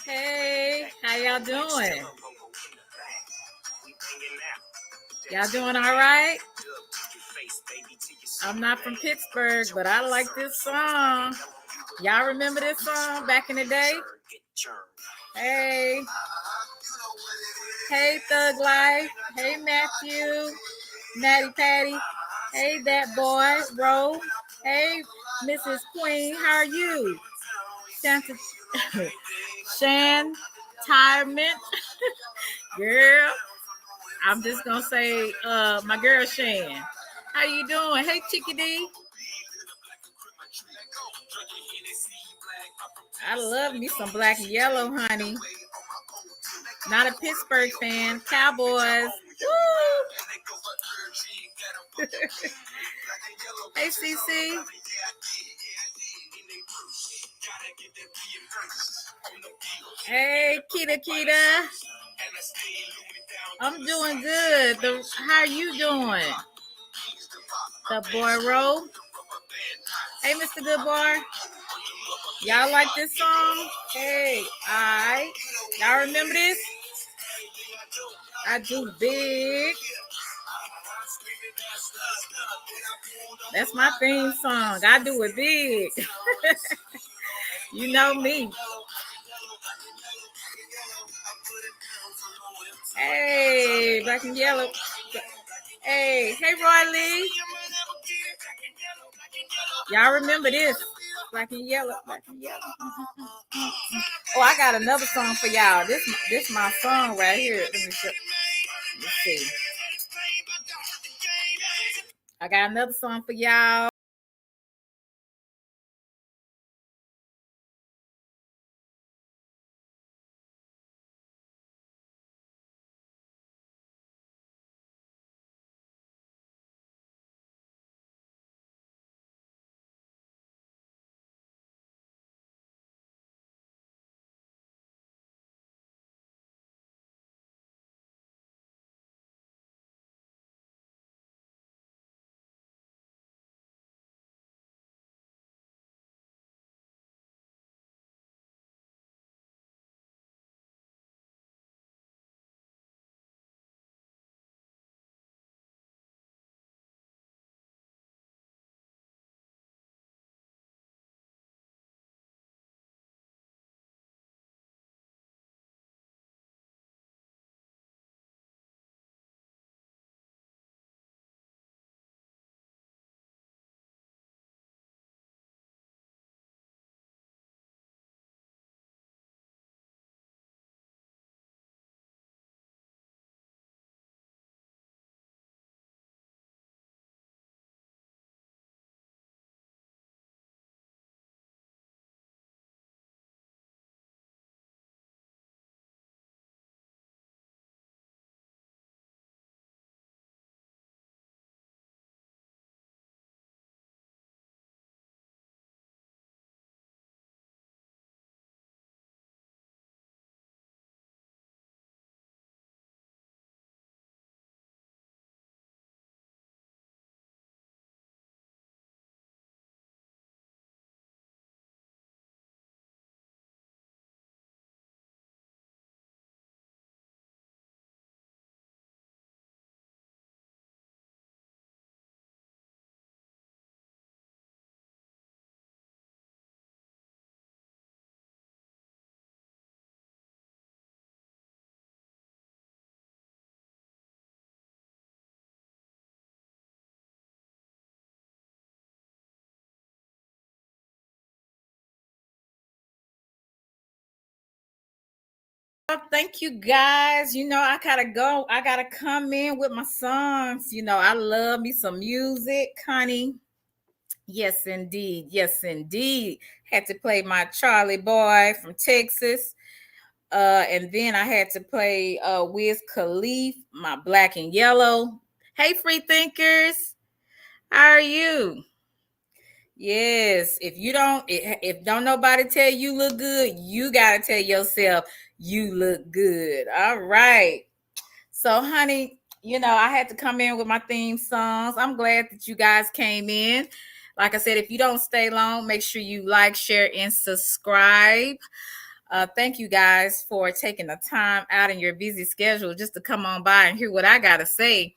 Hey, how y'all doing? Y'all doing all right? I'm not from Pittsburgh, but I like this song. Y'all remember this song back in the day? Hey. Hey, Thug Life. Hey, Matthew. Maddie Patty. Hey, that boy, Ro. Hey, Mrs. Queen. How are you? Shan Tyrement. Girl. I'm just gonna say my girl Shan. How you doing? Hey, Chickadee. I love me some Black and Yellow, honey. Not a Pittsburgh fan. Cowboys. Woo! Hey, CC. Hey, Kita. I'm doing good. How you doing? The boy Ro. Hey, Mr. Good Boy. Y'all like this song? Hey, y'all remember this? I do big. That's my theme song. I do it big. You know me. Hey, Black and Yellow. Hey, Roy Lee. Y'all remember this? Black and Yellow. Oh, I got another song for y'all. This my song right here. Let me see. I got another song for y'all. Thank you guys. I gotta go. I gotta come in with my songs. I love me some music, honey. Yes, indeed. Yes, indeed. Had to play my Charlie boy from Texas. And then I had to play Wiz Khalif, my Black and Yellow. Hey, free thinkers, how are you? Yes, if don't nobody tell you look good, you gotta tell yourself you look good. All right. So, honey, I had to come in with my theme songs. I'm glad that you guys came in. Like I said, if you don't stay long, make sure you like, share, and subscribe. Thank you guys for taking the time out in your busy schedule just to come on by and hear what I got to say.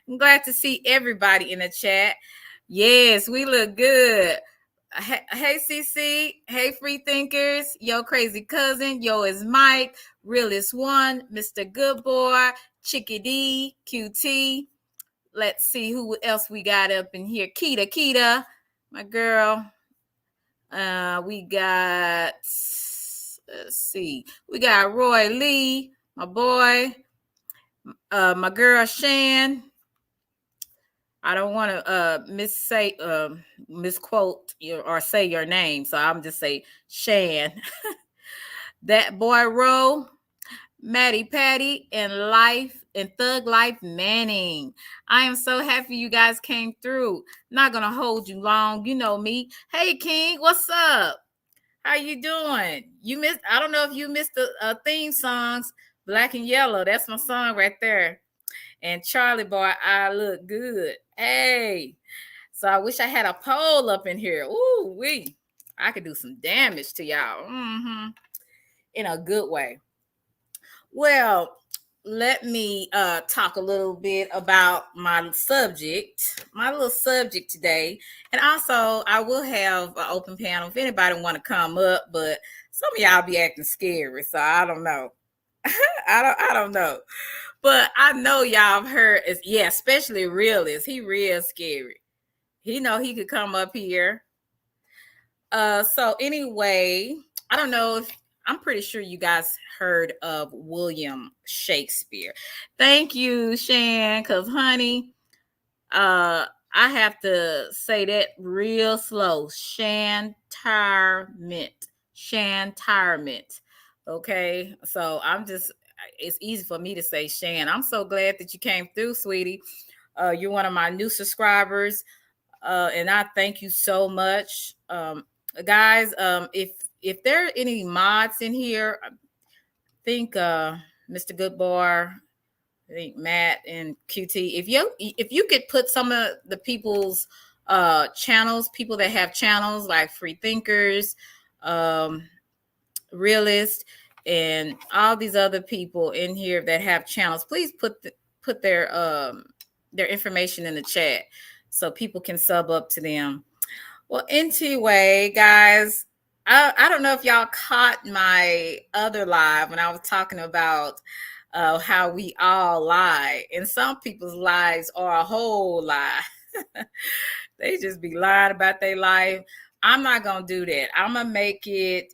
I'm glad to see everybody in the chat. Yes, we look good. Hey, CC. Hey, free thinkers. Yo, crazy cousin. Yo, is Mike. Realist one. Mr. Good Boy. Chickadee. QT. Let's see who else we got up in here. Kita. My girl. We got, let's see. We got Roy Lee. My boy. My girl, Shan. I don't want to misquote or say your name, so I'm just say Shan. That boy Ro, Maddie Patty, and Thug Life Manning. I am so happy you guys came through. Not gonna hold you long. You know me. Hey King, what's up? How you doing? You missed. I don't know if you missed the theme songs. Black and Yellow. That's my song right there. And Charlie Boy, I look good. Hey. So I wish I had a poll up in here. Ooh, I could do some damage to y'all. In a good way. Well, let me talk a little bit about my little subject today. And also, I will have an open panel if anybody want to come up, but some of y'all be acting scary, so I don't know. I don't know. But I know y'all have heard, especially Realist. He real scary. He know he could come up here. So anyway, I don't know if I'm pretty sure you guys heard of William Shakespeare. Thank you, Shan, because honey, I have to say that real slow. Shantirement. Okay. So it's easy for me to say Shan. I'm so glad that you came through, sweetie. You're one of my new subscribers. And I thank you so much. Guys, if there are any mods in here, I think Mr. Goodbar, I think Matt and QT, if you could put some of the people's channels, people that have channels like Free Thinkers, Realist, and all these other people in here that have channels, please put their information in the chat so people can sub up to them. Well, anyway, guys, I don't know if y'all caught my other live when I was talking about how we all lie, and some people's lies are a whole lie. They just be lying about their life. I'm not gonna do that. I'm gonna make it.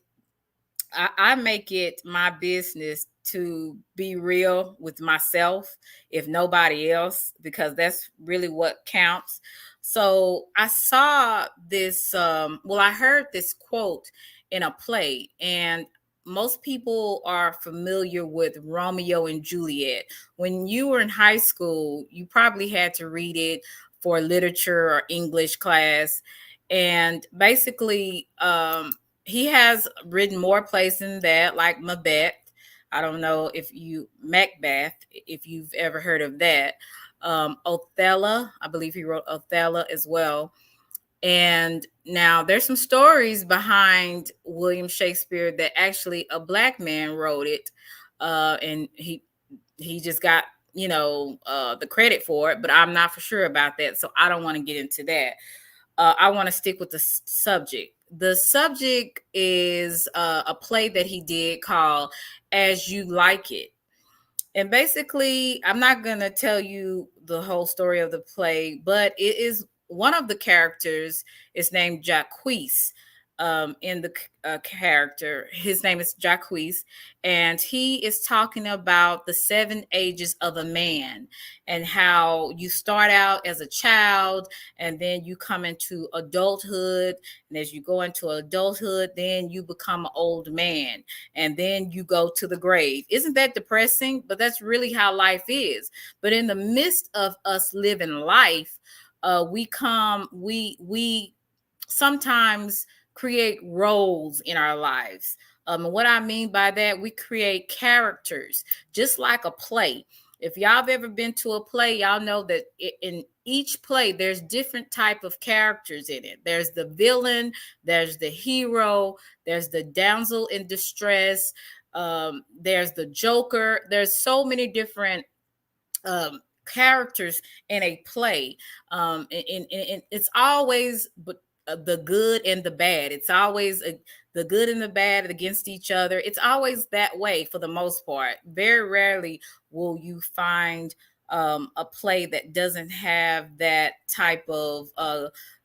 I make it my business to be real with myself, if nobody else, because that's really what counts. So I saw this, I heard this quote in a play, and most people are familiar with Romeo and Juliet. When you were in high school, you probably had to read it for literature or English class. And basically, he has written more plays than that, like Macbeth. I don't know if you've ever heard of that. Othello, I believe he wrote Othello as well. And now there's some stories behind William Shakespeare that actually a black man wrote it, and he just got the credit for it, but I'm not for sure about that, so I don't want to get into that. I want to stick with the subject. The subject is a play that he did called As You Like It. And basically, I'm not going to tell you the whole story of the play, but it is one of the characters is named Jacques. in the character. His name is Jacques, and he is talking about the 7 ages of a man and how you start out as a child and then you come into adulthood. And as you go into adulthood, then you become an old man and then you go to the grave. Isn't that depressing? But that's really how life is. But in the midst of us living life, we sometimes create roles in our lives. And what I mean by that, we create characters, just like a play. If y'all have ever been to a play, y'all know that in each play, there's different type of characters in it. There's the villain, there's the hero, there's the damsel in distress, there's the joker. There's so many different characters in a play, and it's always the good and the bad. It's always the good and the bad against each other. It's always that way for the most part. Very rarely will you find a play that doesn't have that type of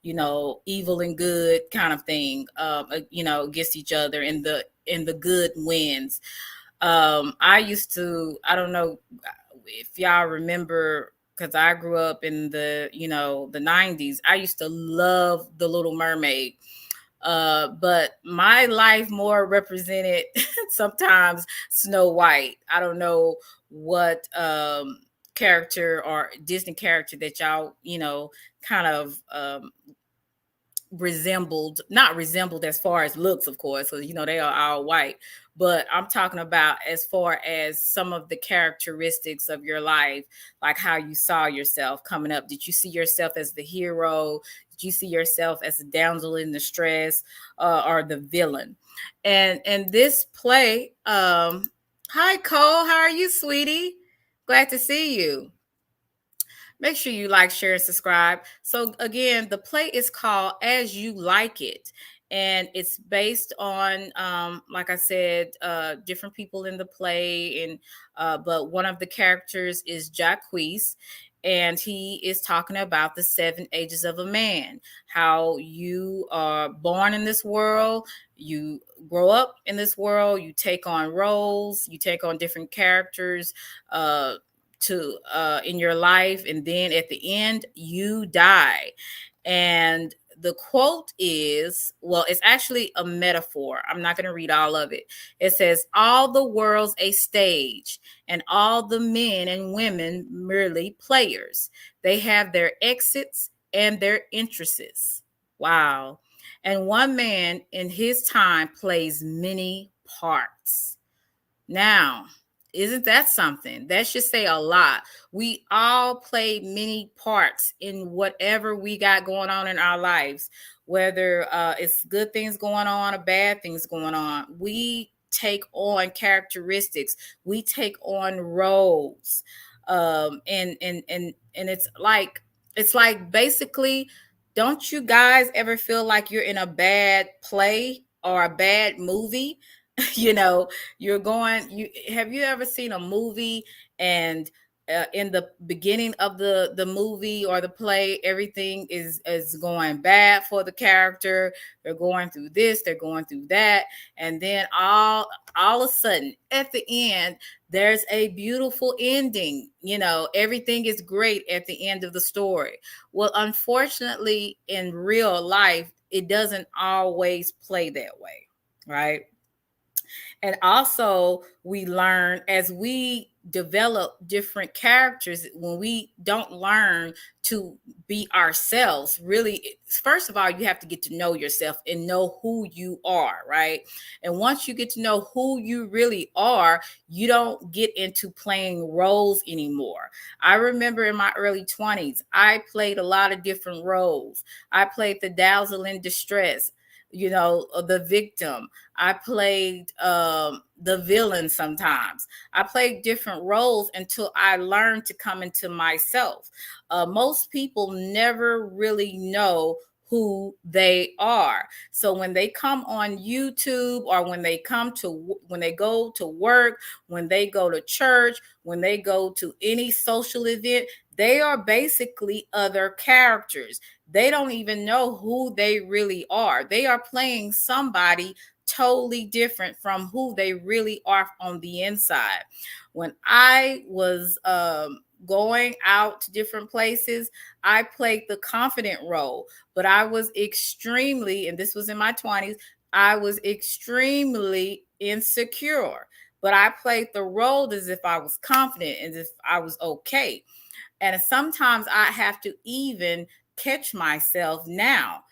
evil and good kind of thing, against each other, and the good wins. I used to, I don't know if y'all remember, because I grew up in the 90s. I used to love The Little Mermaid. But my life more represented sometimes Snow White. I don't know what character or Disney character that y'all, kind of not resembled as far as looks, of course, so they are all white. But I'm talking about as far as some of the characteristics of your life, like how you saw yourself coming up. Did you see yourself as the hero? Did you see yourself as a damsel in distress, or the villain? And this play, hi Cole, how are you, sweetie? Glad to see you. Make sure you like, share, and subscribe. So again, the play is called As You Like It. And it's based on, like I said, different people in the play. And but one of the characters is Jacques, and he is talking about the 7 ages of a man. How you are born in this world, you grow up in this world, you take on roles, you take on different characters, to in your life, and then at the end you die. And the quote is, well, it's actually a metaphor. I'm not going to read all of it. It says, all the world's a stage, and all the men and women merely players. They have their exits and their interests. Wow. And one man in his time plays many parts. Now, isn't that something? That should say a lot. We all play many parts in whatever we got going on in our lives, whether it's good things going on or bad things going on. We take on characteristics. We take on roles, and it's like basically, don't you guys ever feel like you're in a bad play or a bad movie? you know you're going you Have you ever seen a movie, and in the beginning of the movie or the play, everything is going bad for the character. They're going through this, they're going through that, and then all of a sudden at the end there's a beautiful ending. Everything is great at the end of the story. Well, unfortunately, in real life, it doesn't always play that way, right? And also, we learn as we develop different characters, when we don't learn to be ourselves. Really, first of all, you have to get to know yourself and know who you are, right? And once you get to know who you really are, you don't get into playing roles anymore. I remember in my early 20s, I played a lot of different roles. I played the damsel in distress, the victim. I played the villain sometimes. I played different roles until I learned to come into myself. Most people never really know who they are. So when they come on YouTube, or when they go to work, when they go to church, when they go to any social event, They are basically other characters. They don't even know who they really are. They are playing somebody totally different from who they really are on the inside. When I was going out to different places, I played the confident role, but I was extremely, and this was in my 20s, I was extremely insecure. But I played the role as if I was confident, as if I was okay. And sometimes I have to even catch myself now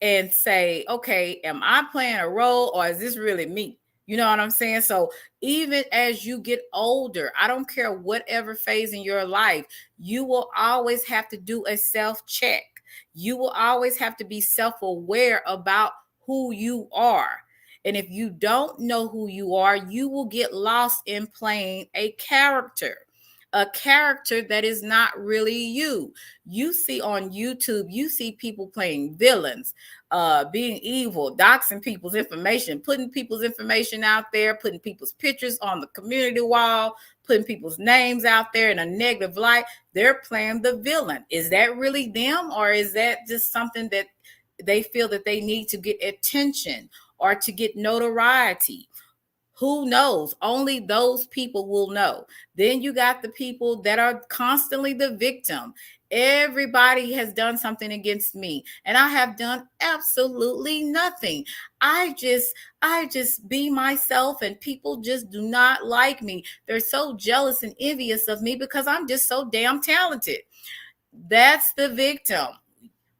and say, okay, am I playing a role or is this really me? You know what I'm saying? So even as you get older, I don't care whatever phase in your life, you will always have to do a self check. You will always have to be self aware about who you are. And if you don't know who you are, you will get lost in playing a character that is not really you. You see on YouTube, you see people playing villains, being evil, doxing people's information, putting people's information out there, putting people's pictures on the community wall, putting people's names out there in a negative light. They're playing the villain. Is that really them, or is that just something that they feel that they need to get attention or to get notoriety? Who knows? Only those people will know. Then you got the people that are constantly the victim. Everybody has done something against me, and I have done absolutely nothing. I just be myself, and people just do not like me. They're so jealous and envious of me because I'm just so damn talented. That's the victim.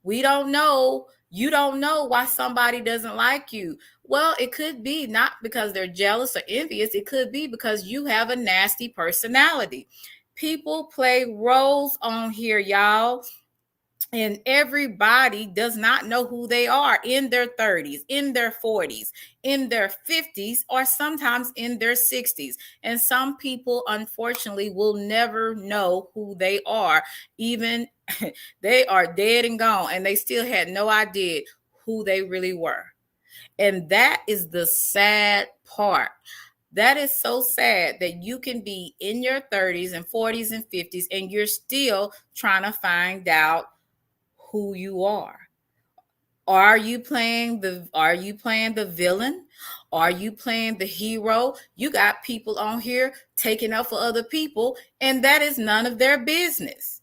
We don't know. You don't know why somebody doesn't like you. Well, it could be not because they're jealous or envious. It could be because you have a nasty personality. People play roles on here, y'all. And everybody does not know who they are in their 30s, in their 40s, in their 50s, or sometimes in their 60s. And some people, unfortunately, will never know who they are. Even they are dead and gone, and they still had no idea who they really were. And that is the sad part. That is so sad that you can be in your 30s and 40s and 50s and you're still trying to find out who you are. Are you playing the villain? Are you playing the hero? You got people on here taking up for other people, and that is none of their business.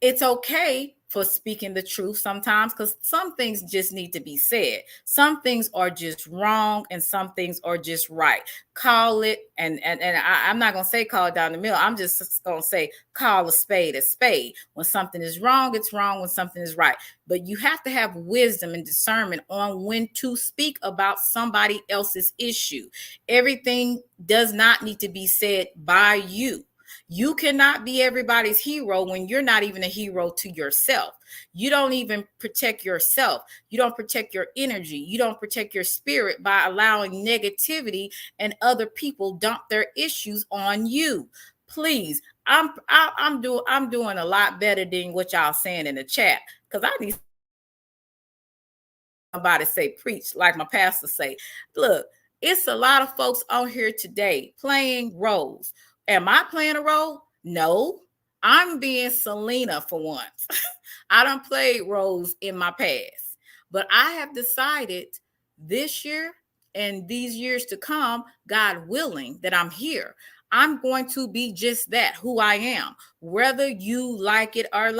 It's okay for speaking the truth sometimes, because some things just need to be said. Some things are just wrong and some things are just right. Call it, I'm not gonna say call it down the middle. I'm just gonna say call a spade a spade. When something is wrong, it's wrong. When something is right. But you have to have wisdom and discernment on when to speak about somebody else's issue. Everything does not need to be said by you. You cannot be everybody's hero when you're not even a hero to yourself. You don't even protect yourself. You don't protect your energy. You don't protect your spirit by allowing negativity and other people dump their issues on you. Please, I'm doing a lot better than what y'all saying in the chat, because I need somebody say preach like my pastor say. Look, it's a lot of folks on here today playing roles. Am I playing a role? No. I'm being Selena for once. I don't play roles in my past, but I have decided this year and these years to come, God willing, that I'm here. I'm going to be just that, who I am, whether you like it or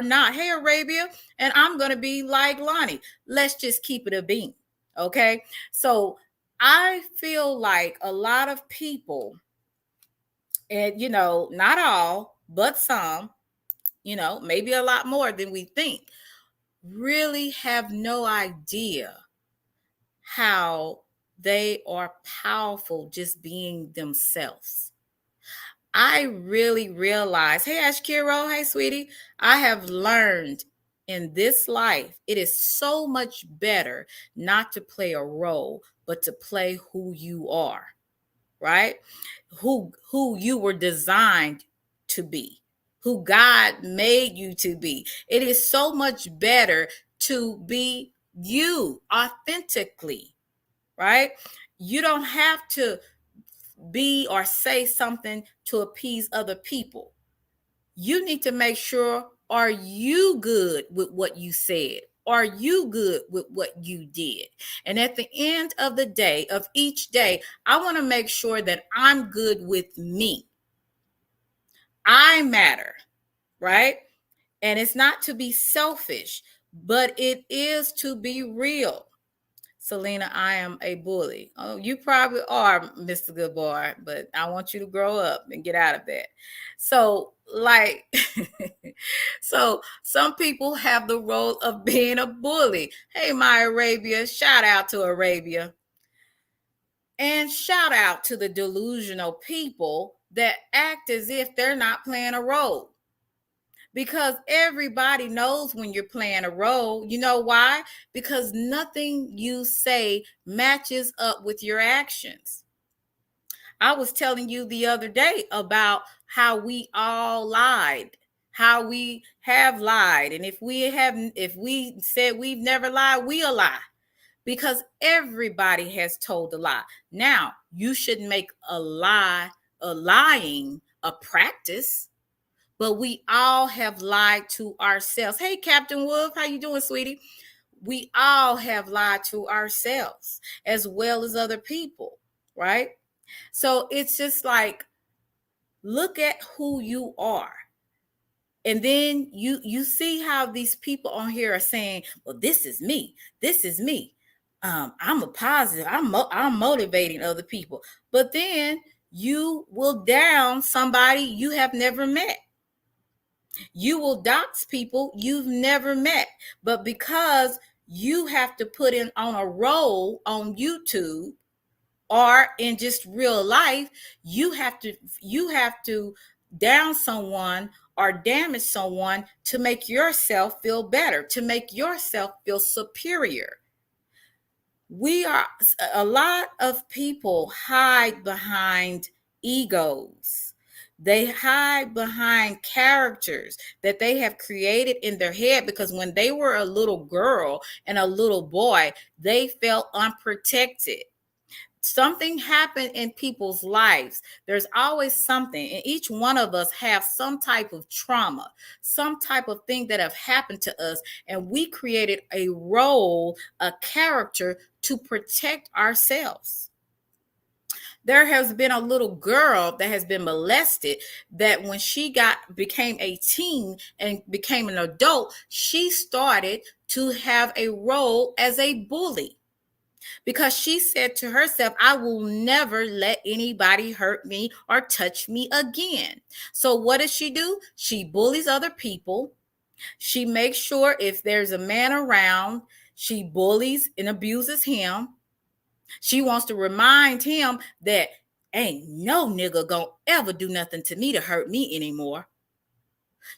not. Hey, Arabia, and I'm going to be like Lonnie. Let's just keep it a beam. Okay. So I feel like a lot of people, and not all, but some, maybe a lot more than we think, really have no idea how they are powerful just being themselves. I really realize, hey, Ashkiro, hey, sweetie, I have learned in this life, it is so much better not to play a role, but to play who you are, right? Who you were designed to be, who God made you to be. It is so much better to be you authentically, right? You don't have to be or say something to appease other people. You need to make sure, are you good with what you said? Are you good with what you did? And at the end of the day, of each day, I want to make sure that I'm good with me. I matter, right? And it's not to be selfish, but it is to be real. Selena, I am a bully. Oh, you probably are, Mr. Good Boy, but I want you to grow up and get out of that. So, like, so some people have the role of being a bully. Hey, my Arabia, shout out to Arabia. And shout out to the delusional people that act as if they're not playing a role, because everybody knows when you're playing a role. You know why? Because nothing you say matches up with your actions. I was telling you the other day about how we all lied, how we have lied. And if we said we've never lied, we'll lie, because everybody has told a lie. Now, you should make a lying a practice, but we all have lied to ourselves. Hey, Captain Wolf, how you doing, sweetie? We all have lied to ourselves as well as other people, right? So it's just like, look at who you are. And then you see how these people on here are saying, well, this is me. This is me. I'm a positive. I'm motivating other people. But then you will down somebody you have never met. You will dox people you've never met. But because you have to put in on a role on YouTube or in just real life, you have to down someone or damage someone to make yourself feel better, to make yourself feel superior. We are A lot of people hide behind egos. They hide behind characters that they have created in their head, because when they were a little girl and a little boy, they felt unprotected. Something happened in people's lives. There's always something, and each one of us have some type of trauma, some type of thing that have happened to us, and we created a role, a character to protect ourselves. There has been a little girl that has been molested, that when she became a teen and became an adult, she started to have a role as a bully, because she said to herself, I will never let anybody hurt me or touch me again. So what does she do? She bullies other people. She makes sure if there's a man around, she bullies and abuses him. She wants to remind him that ain't no nigga gonna ever do nothing to me to hurt me anymore.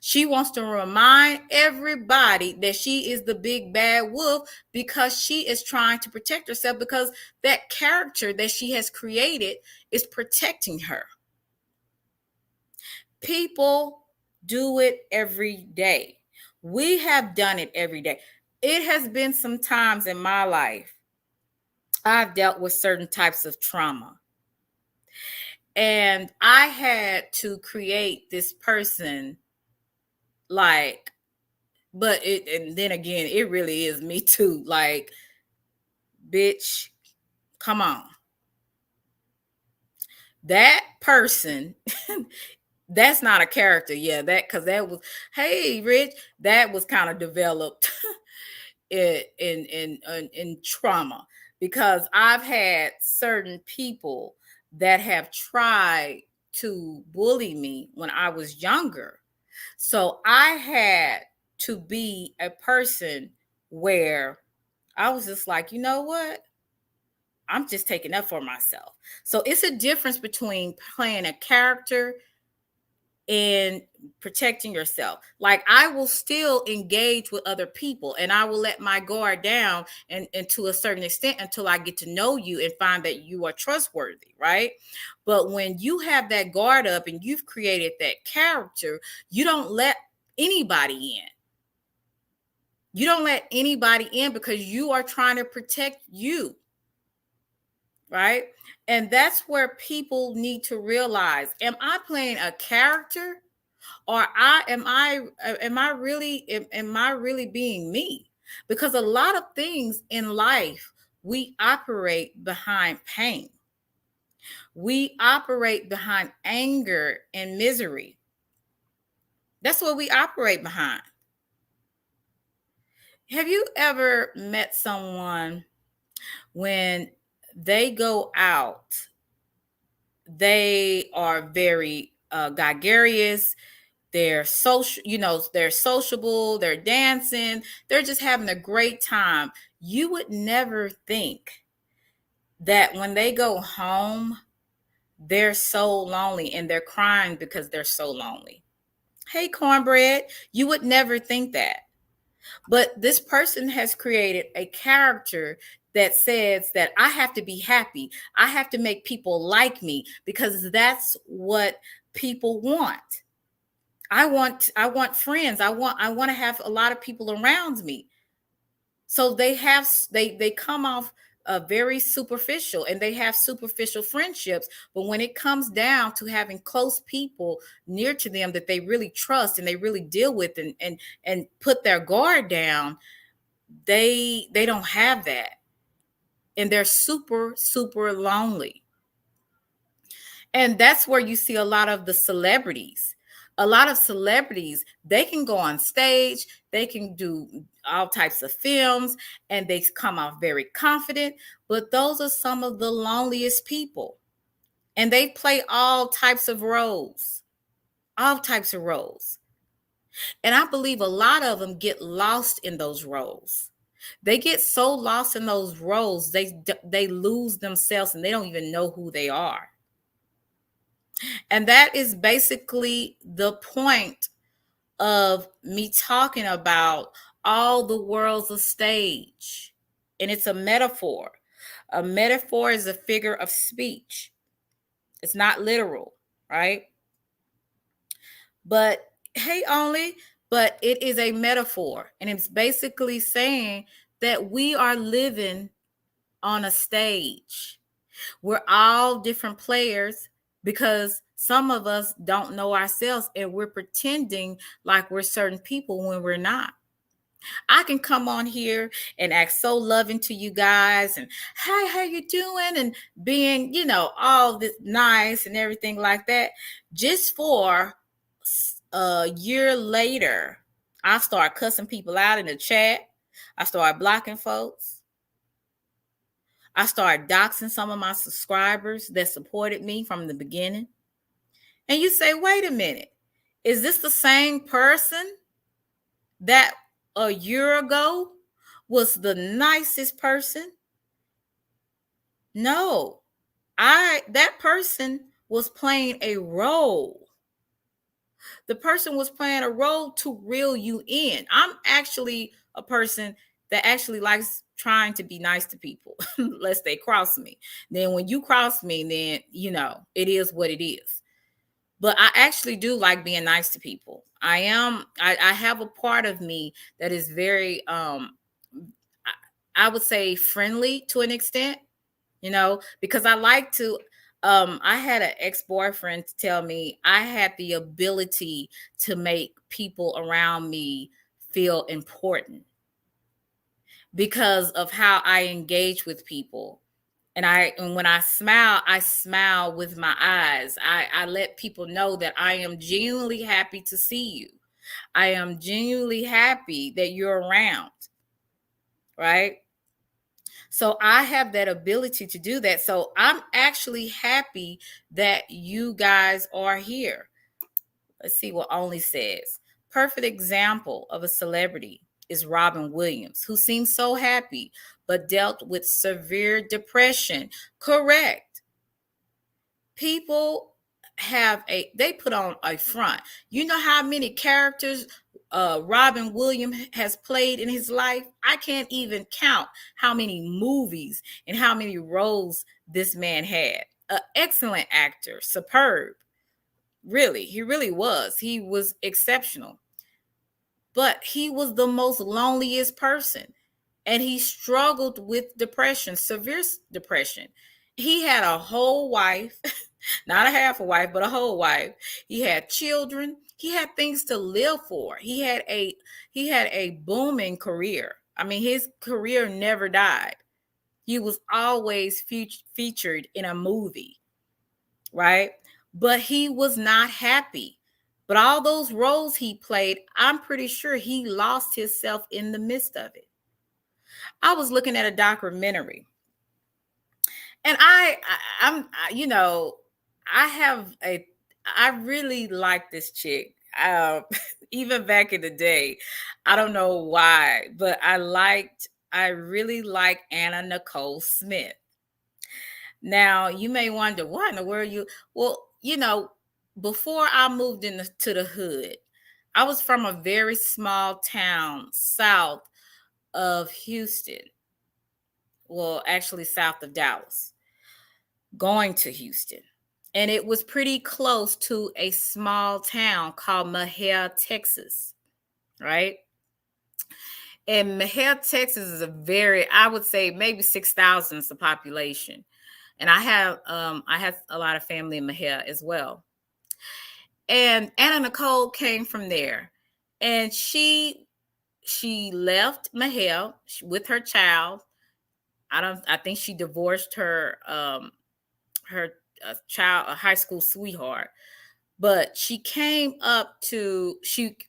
She wants to remind everybody that she is the big bad wolf, because she is trying to protect herself, because that character that she has created is protecting her. People do it every day. We have done it every day. It has been some times in my life I've dealt with certain types of trauma. And I had to create this person, like, and then again, it really is me too. Like, bitch, come on. That person, that's not a character. Yeah, because that was, hey, Rich, that was kind of developed in trauma, because I've had certain people that have tried to bully me when I was younger. So I had to be a person where I was just like, you know what? I'm just taking up for myself. So it's a difference between playing a character and protecting yourself. Like, I will still engage with other people, and I will let my guard down and to a certain extent until I get to know you and find that you are trustworthy, right? But when you have that guard up and you've created that character, you don't let anybody in. You don't let anybody in because you are trying to protect you, right? And that's where people need to realize, am I playing a character, Or am I really being me? Because a lot of things in life, we operate behind pain. We operate behind anger and misery. That's what we operate behind. Have you ever met someone when they go out, they are very gregarious, they're social, they're sociable, they're dancing, they're just having a great time. You would never think that when they go home, they're so lonely and they're crying because they're so lonely. Hey, cornbread, you would never think that. But this person has created a character that says that I have to be happy. I have to make people like me because that's what people want. I want friends. I want to have a lot of people around me. So they come off very superficial, and they have superficial friendships. But when it comes down to having close people near to them that they really trust and they really deal with and put their guard down, they don't have that, and they're super lonely. And that's where you see a lot of the celebrities. A lot of celebrities, they can go on stage, they can do all types of films, and they come off very confident, but those are some of the loneliest people. And they play all types of roles, all types of roles. And I believe a lot of them get lost in those roles. They get so lost in those roles, they lose themselves and they don't even know who they are. And that is basically the point of me talking about all the world's a stage. And it's a metaphor. A metaphor is a figure of speech. It's not literal, right? But but it is a metaphor. And it's basically saying that we are living on a stage. We're all different players because some of us don't know ourselves and we're pretending like we're certain people when we're not. I can come on here and act so loving to you guys and hi, how you doing? And being, all this nice and everything like that. Just for a year later, I start cussing people out in the chat. I start blocking folks. I started doxing some of my subscribers that supported me from the beginning. And you say, wait a minute, is this the same person that a year ago was the nicest person? No, that person was playing a role. The person was playing a role to reel you in. I'm actually a person that actually likes trying to be nice to people lest they cross me. Then when you cross me, then it is what it is. But I actually do like being nice to people. I have a part of me that is very I would say friendly to an extent, because I like to I had an ex-boyfriend tell me I had the ability to make people around me feel important because of how I engage with people. And when I smile with my eyes. I let people know that I am genuinely happy to see you. I am genuinely happy that you're around, right? So I have that ability to do that. So I'm actually happy that you guys are here. Let's see what Only says. Perfect example of a celebrity is Robin Williams, who seems so happy but dealt with severe depression. Correct. People they put on a front. You know how many characters Robin Williams has played in his life? I can't even count how many movies and how many roles this man had. An excellent actor, superb. Really, he really was. He was exceptional. But he was the most loneliest person. And he struggled with depression, severe depression. He had a whole wife, not a half a wife, but a whole wife. He had children. he had things to live for. He had a booming career. I mean, his career never died. He was always featured in a movie, right? But he was not happy. But all those roles he played, I'm pretty sure he lost himself in the midst of it. I was looking at a documentary, and you know, I have a, I really like this chick. Even back in the day, I don't know why, but I really like Anna Nicole Smith. Now, you may wonder, why in the world well, you know, before I moved into the hood, I was from a very small town south of Houston. Well, actually south of Dallas, going to Houston. And it was pretty close to a small town called Mahia, Texas, right? And Mahia, Texas is I would say maybe 6,000 is the population. And I have a lot of family in Mahia as well. And Anna Nicole came from there. And she left Mahia with her child. I think she divorced her child, a high school sweetheart. But she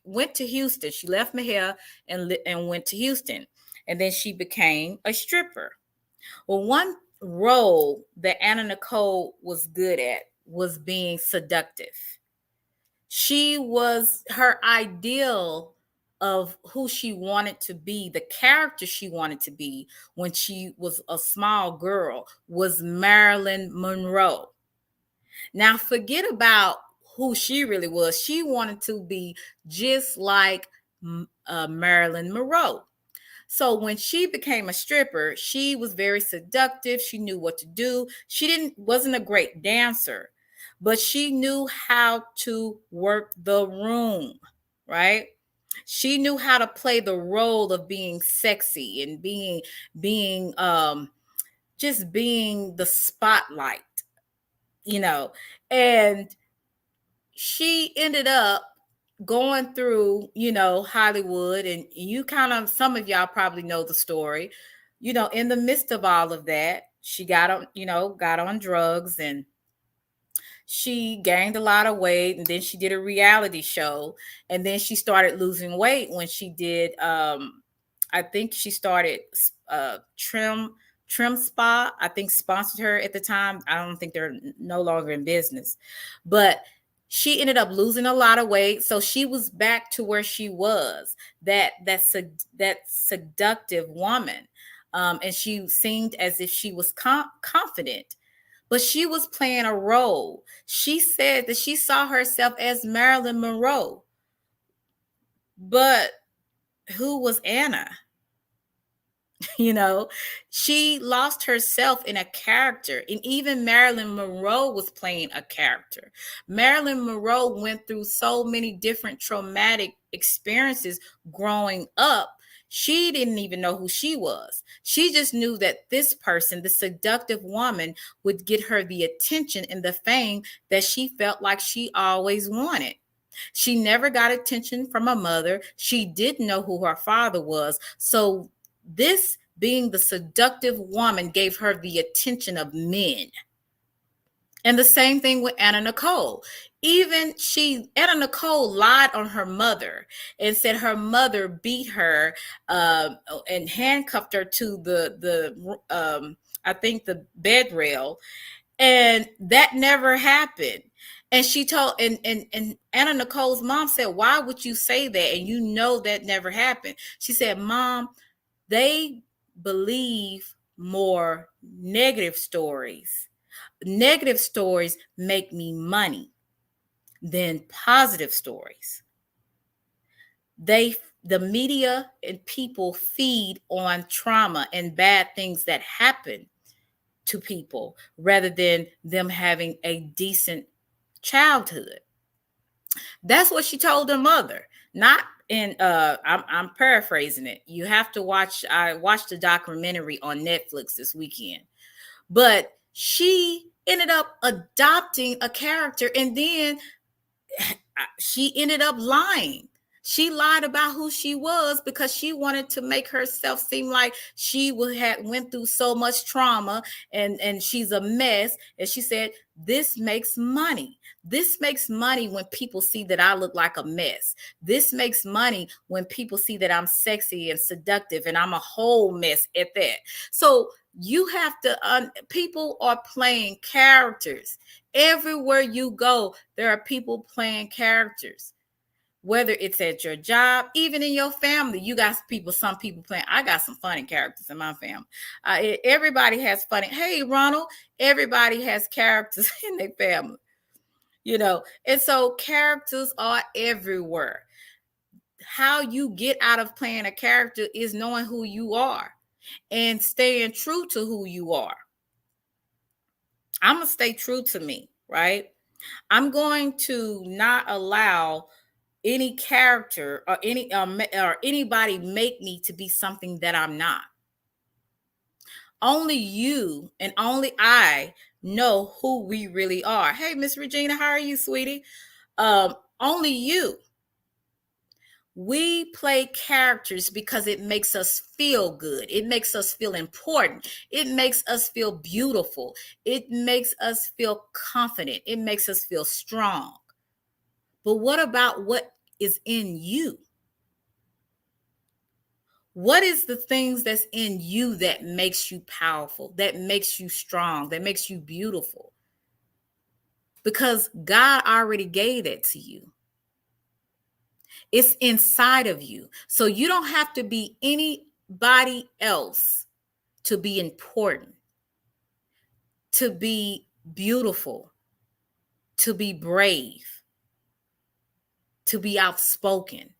went to Houston. She left Mahia and went to Houston. And then she became a stripper. Well, one role that Anna Nicole was good at was being seductive. Her ideal of who she wanted to be, the character she wanted to be when she was a small girl, was Marilyn Monroe. Now, forget about who she really was. She wanted to be just like Marilyn Monroe. So when she became a stripper, she was very seductive. She knew what to do. She wasn't a great dancer, but she knew how to work the room, right? She knew how to play the role of being sexy and being just being the spotlight, you know. And she ended up going through, Hollywood, and some of y'all probably know the story. In the midst of all of that, she got on drugs, and she gained a lot of weight, and then she did a reality show, and then she started losing weight when she did I think she started Trim Spa, I think, sponsored her at the time. I don't think they're no longer in business, but she ended up losing a lot of weight, so she was back to where she was, that seductive woman, and she seemed as if she was confident, but she was playing a role. She said that she saw herself as Marilyn Monroe, but who was Anna? She lost herself in a character, and even Marilyn Monroe was playing a character. Marilyn Monroe went through so many different traumatic experiences growing up. She didn't even know who she was. She just knew that this person, the seductive woman, would get her the attention and the fame that she felt like she always wanted. She never got attention from her mother. She didn't know who her father was. So this being the seductive woman gave her the attention of men. And the same thing with Anna Nicole. Anna Nicole lied on her mother and said her mother beat her and handcuffed her to I think the bed rail, and that never happened. And she told, and Anna Nicole's mom said, "Why would you say that? And you know that never happened." She said, "Mom, they believe more negative stories. Negative stories make me money than positive stories. The media and people feed on trauma and bad things that happen to people rather than them having a decent childhood." That's what she told her mother. Not in I'm paraphrasing it. You have to I watched the documentary on Netflix this weekend. But she ended up adopting a character, and then she ended up lying. She lied about who she was because she wanted to make herself seem like she had went through so much trauma, and she's a mess. And she said, this makes money. This makes money when people see that I look like a mess. This makes money when people see that I'm sexy and seductive, and I'm a whole mess at that. So you have to, people are playing characters. Everywhere you go, there are people playing characters. Whether it's at your job, even in your family, you got people, some people playing. I got some funny characters in my family. Everybody has funny. Hey, Ronald, everybody has characters in their family, you know. And so characters are everywhere. How you get out of playing a character is knowing who you are and staying true to who you are. I'm going to stay true to me, right? I'm going to not allow any character or anybody make me to be something that I'm not. Only you and only I know who we really are. Hey, Miss Regina, how are you, sweetie? Only you. We play characters because it makes us feel good. It makes us feel important. It makes us feel beautiful. It makes us feel confident. It makes us feel strong. But what about what is in you? What is the things that's in you that makes you powerful, that makes you strong, that makes you beautiful? Because God already gave that to you. It's inside of you. So you don't have to be anybody else to be important, to be beautiful, to be brave, to be outspoken.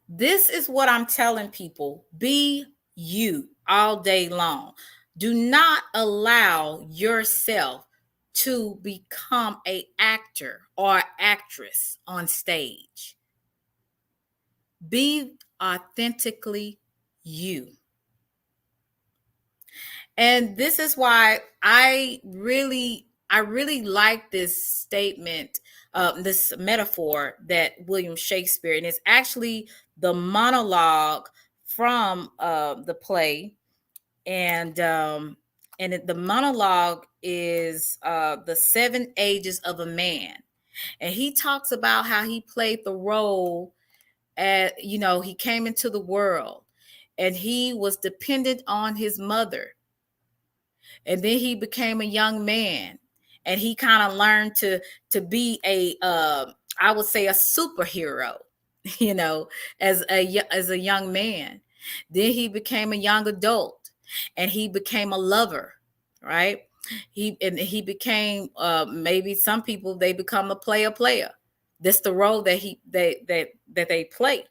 This is what I'm telling people. Be you all day long. Do not allow yourself to become an actor or actress on stage. Be authentically you. And this is why I really like this statement, this metaphor that William Shakespeare, and it's actually the monologue from the play, and the monologue is the 7 ages of a man, and he talks about how he played the role. He came into the world, and he was dependent on his mother. And then he became a young man, and he kind of learned to be I would say a superhero, as a young man. Then he became a young adult, and he became a lover, right? He became, maybe some people, they become a player. That's the role that they play.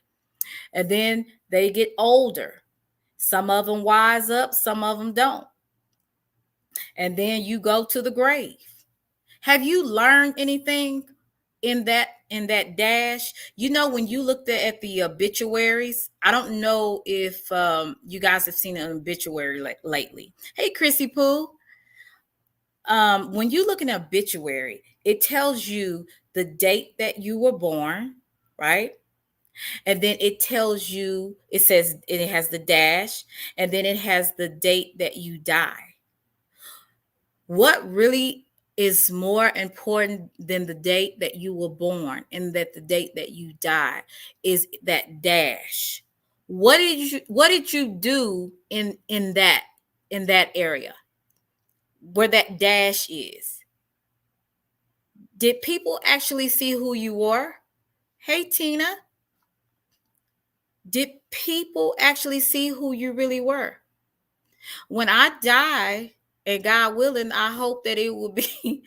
And then they get older. Some of them wise up, some of them don't. And then you go to the grave. Have you learned anything in that dash? When you looked at the obituaries, I don't know if you guys have seen an obituary lately. Hey, Chrissy Pooh. When you look in an obituary, it tells you the date that you were born, right? And then it tells you, it has the dash, and then it has the date that you die. What really is more important than the date that you were born and that the date that you die is that dash. What did you do in that area where that dash is? Did people actually see who you were? Hey, Tina. Did people actually see who you really were? When I die, and God willing, I hope that it will be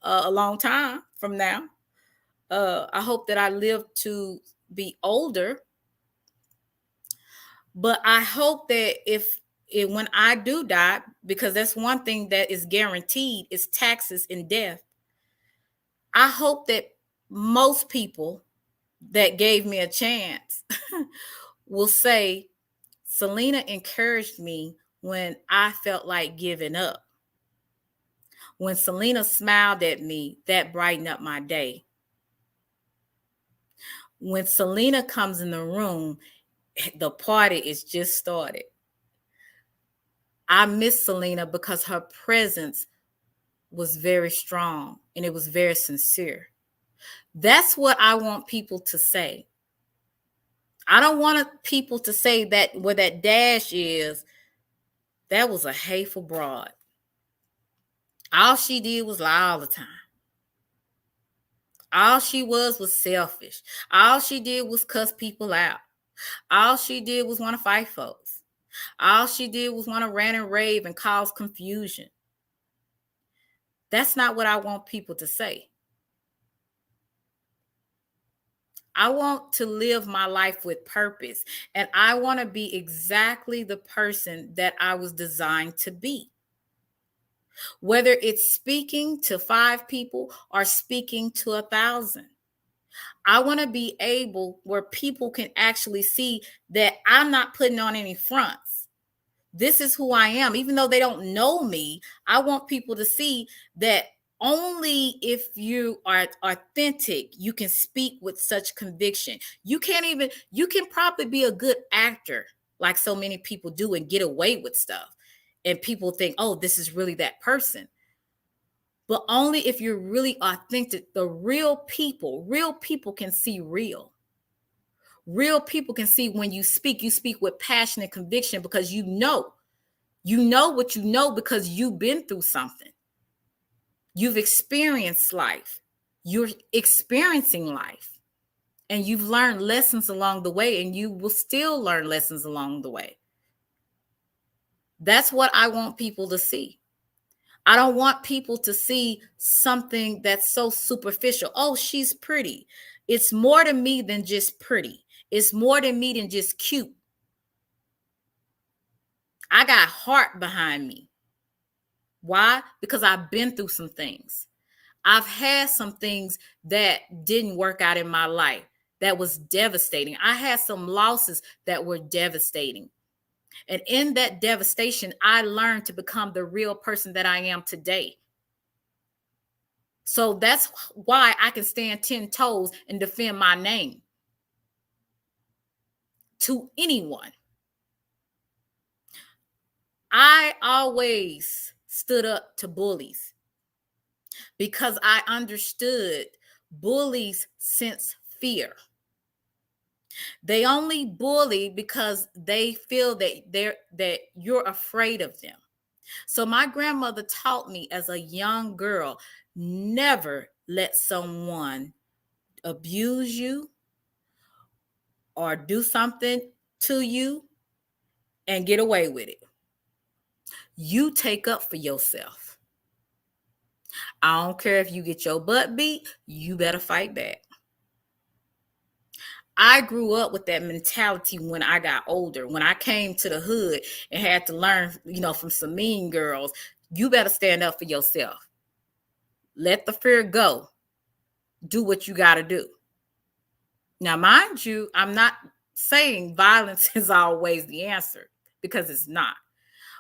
a long time from now. I hope that I live to be older. But I hope that when I do die, because that's one thing that is guaranteed, is taxes and death. I hope that most people that gave me a chance will say, Selena encouraged me when I felt like giving up. When Selena smiled at me, that brightened up my day. When Selena comes in the room, the party is just started. I miss Selena because her presence was very strong and it was very sincere. That's what I want people to say. I don't want people to say that where that dash is, that was a hateful broad. All she did was lie all the time. All she was selfish. All she did was cuss people out. All she did was want to fight folks. All she did was want to rant and rave and cause confusion. That's not what I want people to say. I want to live my life with purpose, and I want to be exactly the person that I was designed to be. Whether it's speaking to 5 people or speaking to 1,000. I want to be able where people can actually see that I'm not putting on any fronts. This is who I am. Even though they don't know me, I want people to see that only if you are authentic, you can speak with such conviction. You can probably be a good actor like so many people do and get away with stuff. And people think, oh, this is really that person. But only if you're really authentic. The real people can see real. Real people can see when you speak with passion and conviction because you know what you know because you've been through something. You've experienced life. You're experiencing life. And you've learned lessons along the way, and you will still learn lessons along the way. That's what I want people to see. I don't want people to see something that's so superficial. Oh, she's pretty. It's more to me than just pretty. It's more to me than just cute. I got heart behind me. Why? Because I've been through some things. I've had some things that didn't work out in my life that was devastating. I had some losses that were devastating. And in that devastation, I learned to become the real person that I am today. So that's why I can stand 10 toes and defend my name to anyone. I always stood up to bullies because I understood bullies sense fear. They only bully because they feel that you're afraid of them. So my grandmother taught me as a young girl, never let someone abuse you or do something to you and get away with it. You take up for yourself. I don't care if you get your butt beat, you better fight back. I grew up with that mentality when I got older. When I came to the hood and had to learn, from some mean girls, you better stand up for yourself. Let the fear go. Do what you got to do. Now, mind you, I'm not saying violence is always the answer because it's not.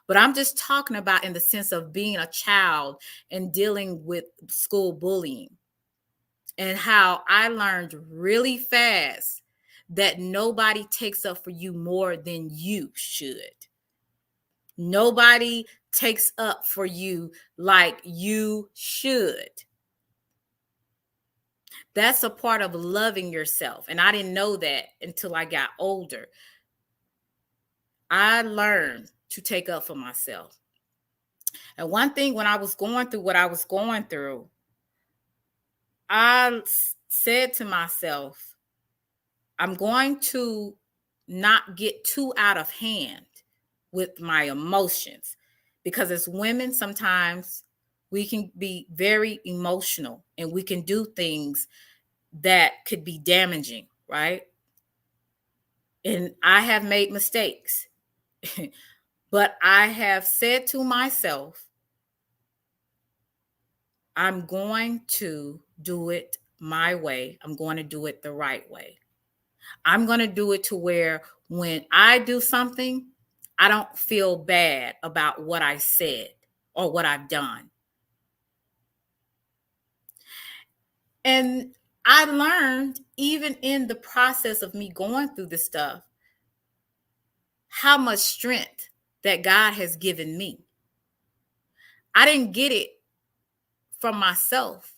But I'm just talking about in the sense of being a child and dealing with school bullying and how I learned really fast that nobody takes up for you more than you should. Nobody takes up for you like you should. That's a part of loving yourself. And I didn't know that until I got older. I learned to take up for myself. And one thing when I was going through what I was going through, I said to myself, I'm going to not get too out of hand with my emotions. Because as women, sometimes we can be very emotional and we can do things that could be damaging, right? And I have made mistakes. But I have said to myself, I'm going to do it my way. I'm going to do it the right way. I'm going to do it to where when I do something, I don't feel bad about what I said or what I've done. And I learned, even in the process of me going through this stuff, how much strength that God has given me. I didn't get it from myself.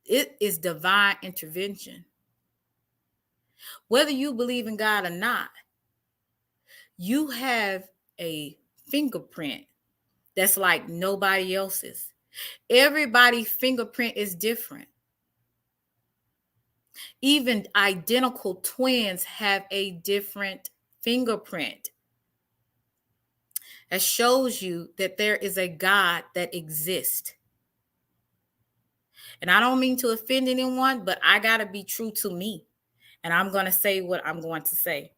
It is divine intervention. Whether you believe in God or not, you have a fingerprint that's like nobody else's. Everybody's fingerprint is different. Even identical twins have a different fingerprint. That shows you that there is a God that exists. And I don't mean to offend anyone, but I got to be true to me. And I'm going to say what I'm going to say.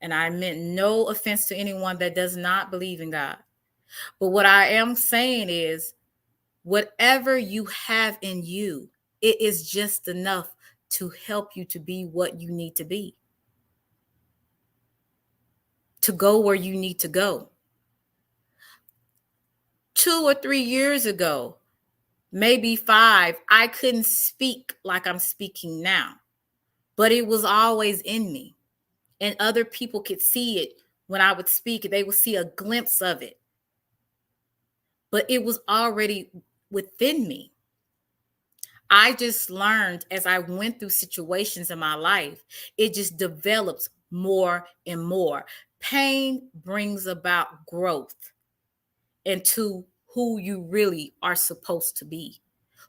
And I meant no offense to anyone that does not believe in God. But what I am saying is, whatever you have in you, it is just enough to help you to be what you need to be, to go where you need to go. 2 or 3 years ago, maybe 5, I couldn't speak like I'm speaking now, but it was always in me. And other people could see it when I would speak. They would see a glimpse of it. But it was already within me. I just learned as I went through situations in my life, it just develops more and more. Pain brings about growth into who you really are supposed to be,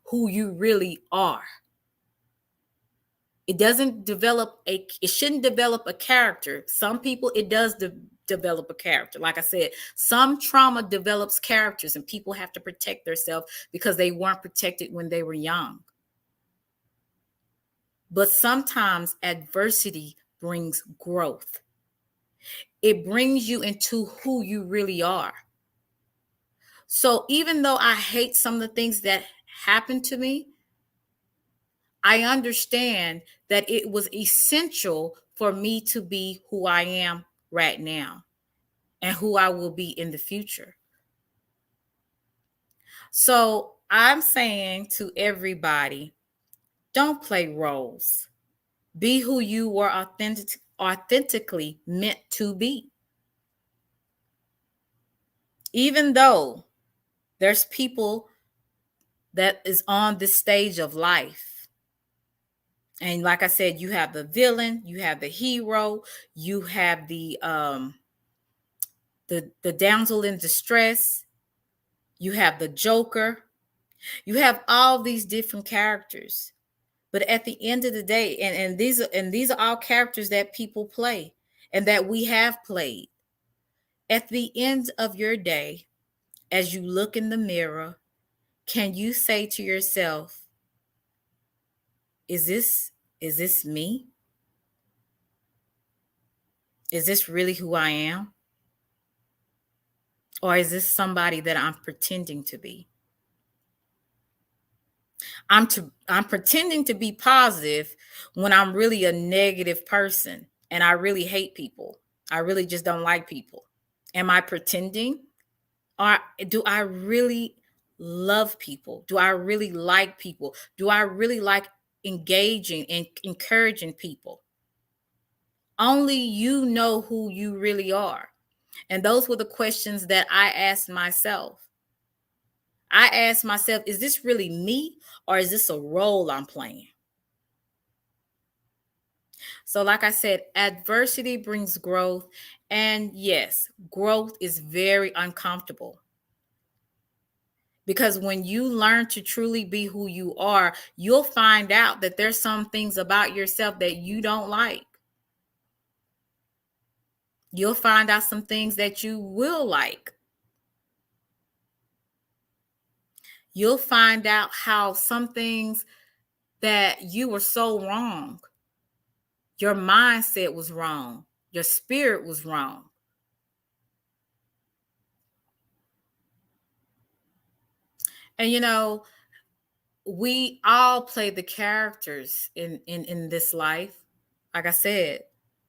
who you really are. It shouldn't develop a character. Some people, it does develop a character. Like I said, some trauma develops characters, and people have to protect themselves because they weren't protected when they were young. But sometimes adversity brings growth. It brings you into who you really are. So even though I hate some of the things that happened to me, I understand that it was essential for me to be who I am right now and who I will be in the future. So I'm saying to everybody, don't play roles. Be who you were authentically meant to be. Even though there's people that is on this stage of life. And like I said, you have the villain, you have the hero, you have the damsel in distress, you have the Joker, you have all these different characters. But at the end of the day, and these are all characters that people play and that we have played. At the end of your day, as you look in the mirror, can you say to yourself, is this me? Is this really who I am? Or is this somebody that I'm pretending to be? I'm pretending to be positive when I'm really a negative person and I really hate people. I really just don't like people. Am I pretending? Or do I really love people? Do I really like people? Do I really like engaging and encouraging people? Only you know who you really are. And those were the questions that I asked myself. I asked myself, is this really me or is this a role I'm playing? So, like I said, adversity brings growth. And yes, growth is very uncomfortable. Because when you learn to truly be who you are, you'll find out that there's some things about yourself that you don't like. You'll find out some things that you will like. You'll find out how some things that you were so wrong. Your mindset was wrong. Your spirit was wrong. And we all play the characters in this life. Like I said,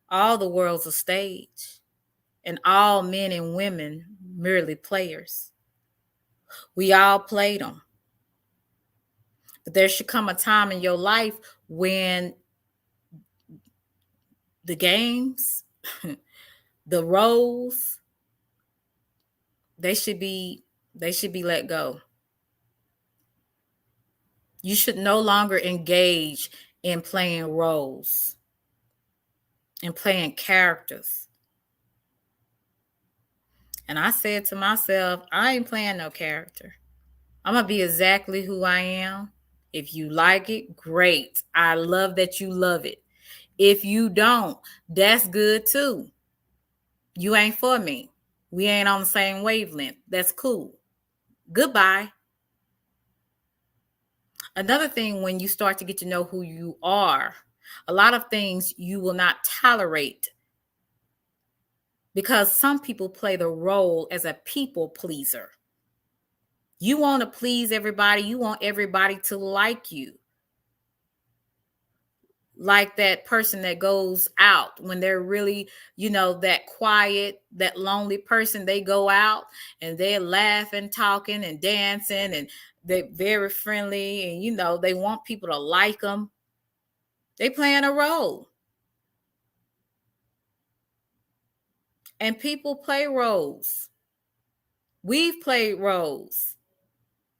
all the world's a stage, and all men and women merely players. We all played them. But there should come a time in your life when the games, the roles, they should be let go. You should no longer engage in playing roles and playing characters. And I said to myself, I ain't playing no character. I'm going to be exactly who I am. If you like it, great. I love that you love it. If you don't, that's good too. You ain't for me. We ain't on the same wavelength. That's cool. Goodbye. Another thing, when you start to get to know who you are, a lot of things you will not tolerate, because some people play the role as a people pleaser. You want to please everybody. You want everybody to like you. Like that person that goes out when they're really, that quiet, that lonely person. They go out and they're laughing, talking, and dancing, and they're very friendly, and they want people to like them. They playing a role. And people play roles. We've played roles.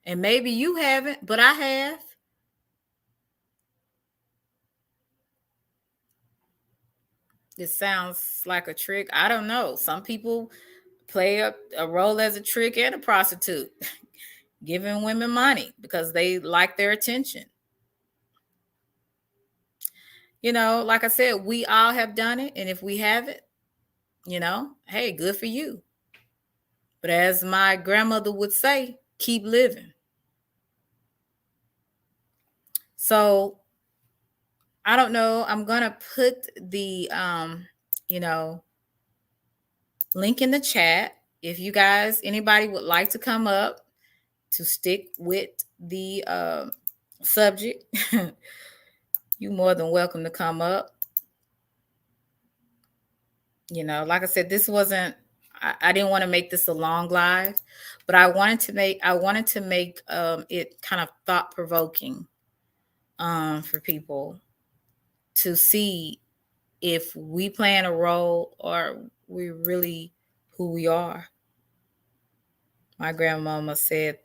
And maybe you haven't, but I have. It sounds like a trick. I don't know. Some people play a role as a trick and a prostitute, giving women money because they like their attention. Like I said, we all have done it. And if we haven't, hey, good for you. But as my grandmother would say, keep living. So I don't know. I'm going to put the, link in the chat. If you guys, anybody would like to come up to stick with the subject, you're more than welcome to come up. Like I said, this wasn't, I didn't want to make this a long live, but I wanted to make it kind of thought provoking for people to see if we playing a role or we really who we are. My grandmama said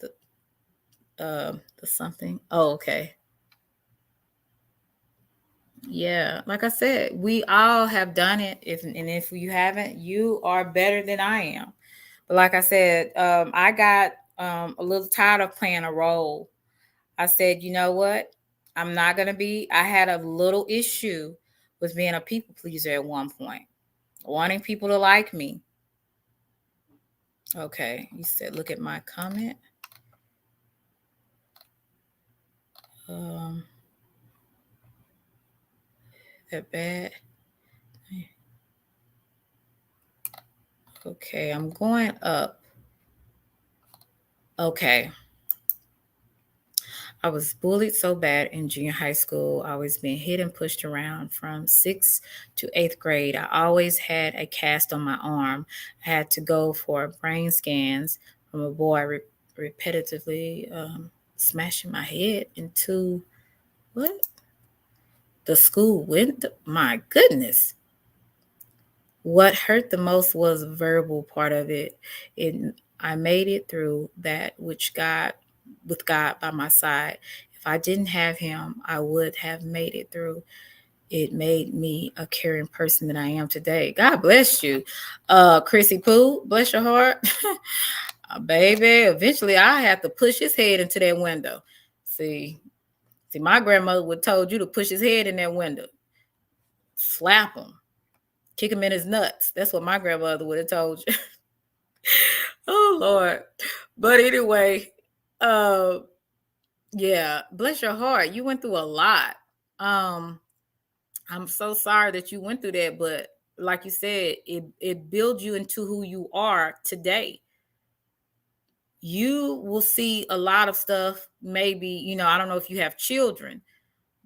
the something. Oh, okay. Yeah, like I said, we all have done it. If you haven't, you are better than I am. But like I said, I got a little tired of playing a role. I said, you know what? I'm not gonna be. I had a little issue with being a people pleaser at one point, wanting people to like me. Okay, you said, look at my comment. That bad. Okay, I'm going up. Okay. I was bullied so bad in junior high school. I was being hit and pushed around from 6th to 8th grade. I always had a cast on my arm. I had to go for brain scans from a boy repetitively smashing my head into what? The school window. My goodness. What hurt the most was the verbal part of it. I made it through that with God by my side. If I didn't have him, I would have made it through. It made me a caring person that I am today. God bless you. Chrissy Pooh, bless your heart. Baby, eventually I have to push his head into that window. See, my grandmother would have told you to push his head in that window. Slap him. Kick him in his nuts. That's what my grandmother would have told you. Oh, Lord. But anyway, yeah, bless your heart. You went through a lot. I'm so sorry that you went through that, but like you said, it builds you into who you are today. You will see a lot of stuff. Maybe, I don't know if you have children,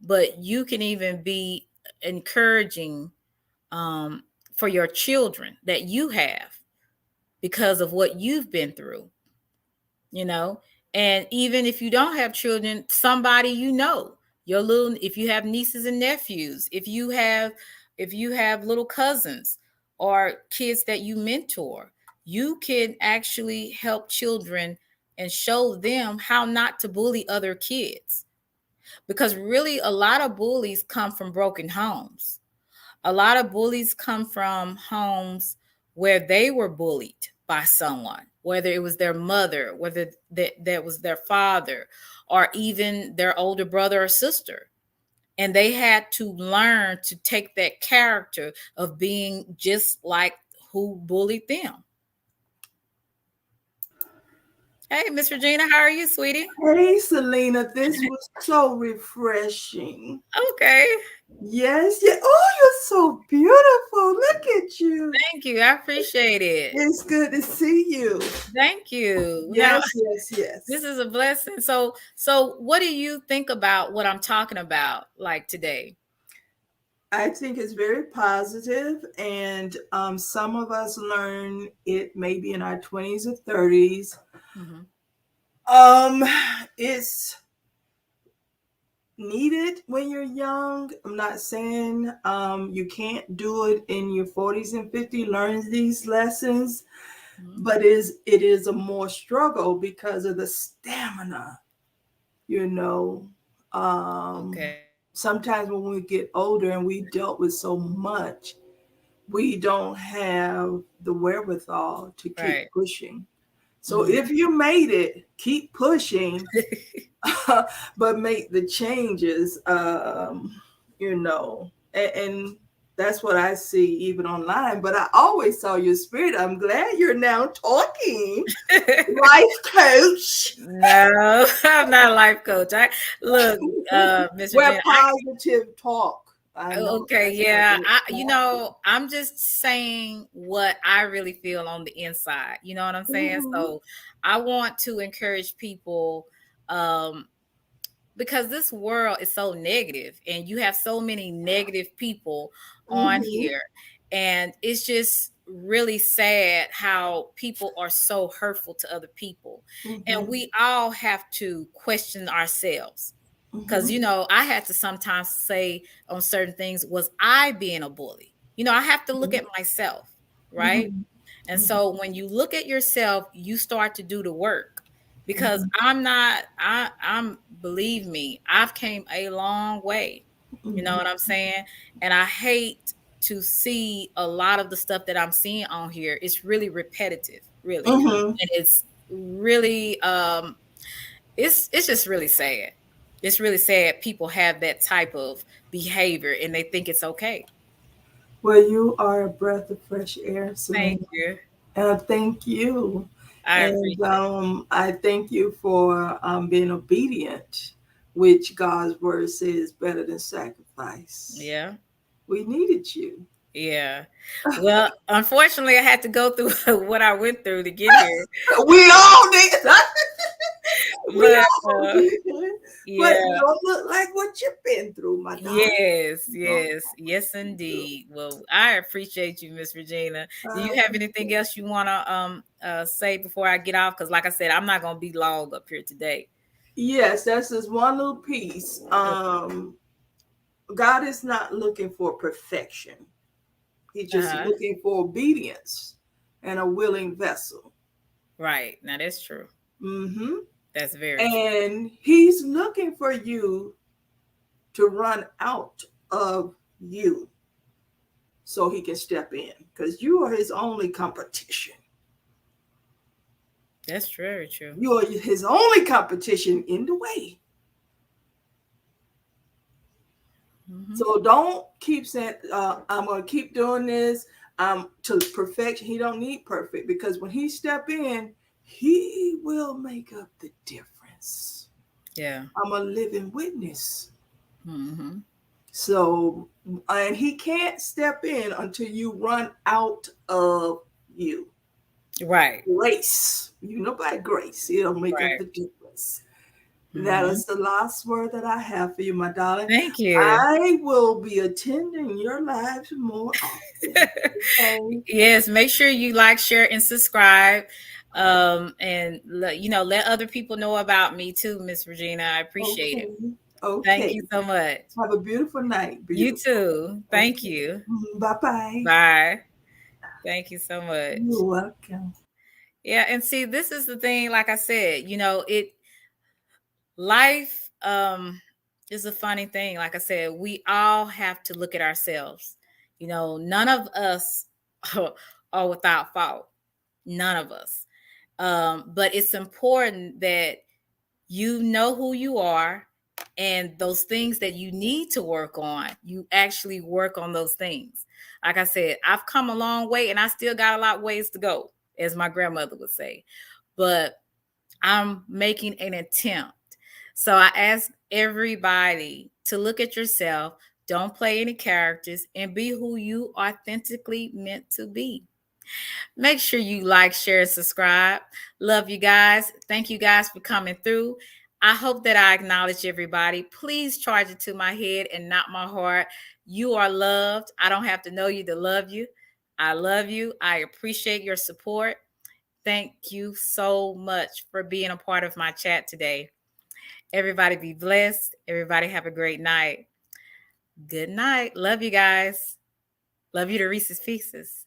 but you can even be encouraging for your children that you have because of what you've been through. And even if you don't have children, somebody you know, your little, if you have nieces and nephews, if you have little cousins or kids that you mentor, you can actually help children and show them how not to bully other kids. Because really, a lot of bullies come from broken homes. A lot of bullies come from homes where they were bullied by someone, whether it was their mother, whether that was their father, or even their older brother or sister. And they had to learn to take that character of being just like who bullied them. Hey, Miss Regina, how are you, sweetie? Hey, Selena, this was so refreshing. Okay. Yes, yeah. Oh, you're so beautiful. Look at you. Thank you. I appreciate it. It's good to see you. Thank you. Now, Yes, yes, this yes. is a blessing. So what do you think about what I'm talking about like today? I think it's very positive, and some of us learn it maybe in our 20s or 30s. Hmm. Um, it's needed when you're young. I'm not saying you can't do it in your 40s and 50s, learn these lessons, Hmm. but it is a more struggle because of the stamina, you know. Um, Okay. Sometimes when we get older and we dealt with so much, we don't have the wherewithal to keep Right. pushing. So Hmm. if you made it, keep pushing, but make the changes, and that's what I see even online. But I always saw your spirit. I'm glad you're now talking. Life coach. No, I'm not a life coach. I look, Miss We're Regina. positive talk. I know Okay, that's what yeah. we're You know, I'm just saying what I really feel on the inside. You know what I'm saying? mm-hmm, So I want to encourage people, um, because this world is so negative and you have so many negative people on mm-hmm, here, and it's just really sad how people are so hurtful to other people, and mm-hmm, we all have to question ourselves. Because, mm-hmm, you know, I had to sometimes say on certain things, was I being a bully? You know, I have to look at myself, right? mm-hmm, And mm-hmm, so when you look at yourself, you start to do the work. Because mm-hmm, I'm not, I'm, believe me, I've came a long way. You know mm-hmm, what I'm saying? And I hate to see a lot of the stuff that I'm seeing on here. It's really repetitive, really. mm-hmm. And it's really, it's just really sad. It's really sad people have that type of behavior and they think it's okay. Well, you are a breath of fresh air, Thank Selena. you. Thank you. I And appreciate I thank you for being obedient, which God's word says better than it. sacrifice. Yeah. We needed you. Yeah. Well, unfortunately, I had to go through what I went through to get here. We all did. We But all did. But yeah. don't look like what you've been through, my darling. Yes, Don't yes, yes, you do. indeed. Well, I appreciate you, Miss Regina. Do you I have anything else you want to say before I get off? Because, like I said, I'm not gonna be long up here today. Yes, that's just one little piece. God is not looking for perfection. He's Uh just huh. looking for obedience and a willing vessel. Right. Now that's true. hmm That's very true. And he's looking for you to run out of you so he can step in because you are his only competition. That's very true. You are his only competition in the way. Hmm. So don't keep saying, I'm going to keep doing this to perfection. He don't need perfect because when he step in, he will make up the difference. Yeah. I'm a living witness. Hmm. So, and he can't step in until you run out of you. Right. Grace. You know, by grace, it'll make up Right. the difference. That Hmm. is the last word that I have for you, my darling. Thank you. I will be attending your lives more often. Okay. Yes. Make sure you like, share, and subscribe. And let other people know about me too, Miss Regina. I appreciate it. Okay. Thank Okay. you so much. Have a beautiful night. You Beautiful. too. Thank Okay. you. Bye bye. Bye. Thank you so much. You're welcome. Yeah, and see, this is the thing, like I said, life is a funny thing. Like I said, we all have to look at ourselves. None of us are without fault. None of us. But it's important that you know who you are, and those things that you need to work on, you actually work on those things. Like I said, I've come a long way and I still got a lot of ways to go, as my grandmother would say. But I'm making an attempt. So I ask everybody to look at yourself, don't play any characters, and be who you authentically meant to be. Make sure you like, share, and subscribe. Love you guys. Thank you guys for coming through. I hope that I acknowledge everybody. Please charge it to my head and not my heart. You are loved. I don't have to know you to love you. I love you. I appreciate your support. Thank you so much for being a part of my chat today. Everybody be blessed. Everybody have a great night. Good night. Love you guys. Love you to Reese's Pieces.